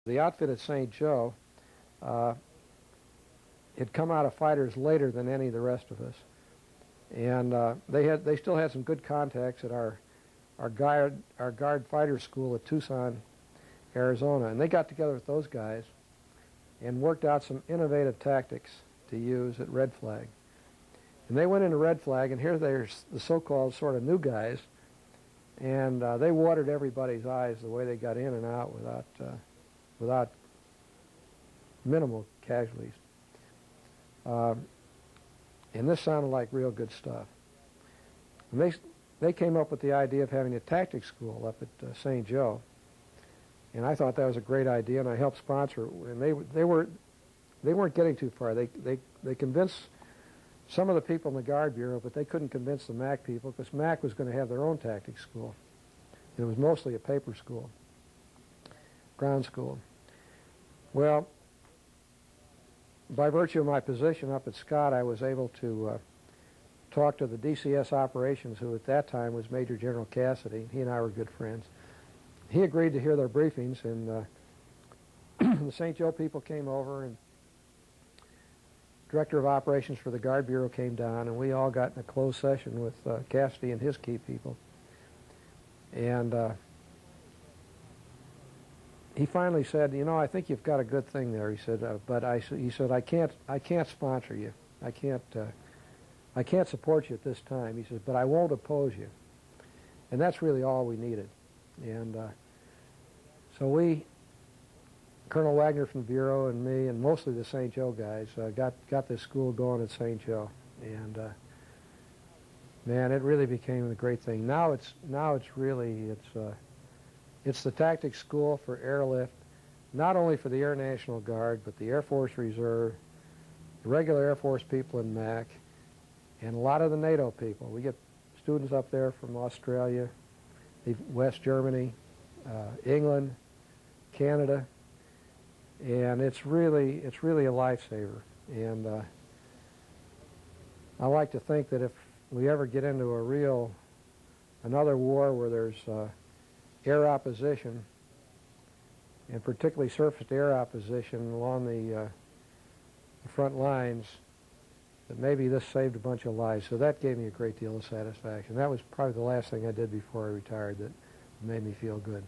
The outfit at St. Joe had come out of fighters later than any of the rest of us, and they still had some good contacts at our guard fighter school at Tucson, Arizona, and they got together with those guys and worked out some innovative tactics to use at Red Flag. And they went into Red Flag, and here there's the so-called sort of new guys, and they watered everybody's eyes the way they got in and out without minimal casualties. And this sounded like real good stuff. And they came up with the idea of having a tactics school up at St. Joe, and I thought that was a great idea, and I helped sponsor it. And they weren't getting too far. They convinced some of the people in the Guard Bureau, but they couldn't convince the MAC people, because MAC was going to have their own tactics school. And it was mostly a paper school, ground school. Well, by virtue of my position up at Scott, I was able to talk to the DCS operations, who at that time was Major General Cassidy. He and I were good friends. He agreed to hear their briefings, and the St. Joe people came over, and Director of Operations for the Guard Bureau came down, and we all got in a closed session with Cassidy and his key people. And he finally said, "You know, I think you've got a good thing there." He said, "But he said, I can't sponsor you. I can't support you at this time." He says, "But I won't oppose you." And that's really all we needed. And so we, Colonel Wagner from the Bureau and me, and mostly the St. Joe guys, got this school going at St. Joe. And man, it really became a great thing. Now it's the tactics school for airlift, not only for the Air National Guard, but the Air Force Reserve, the regular Air Force people in MAC, and a lot of the NATO people. We get students up there from Australia, West Germany, England, Canada, and it's really a lifesaver. And I like to think that if we ever get into another war where there's air opposition, and particularly surface-to-air opposition along the front lines, that maybe this saved a bunch of lives. So that gave me a great deal of satisfaction. That was probably the last thing I did before I retired that made me feel good.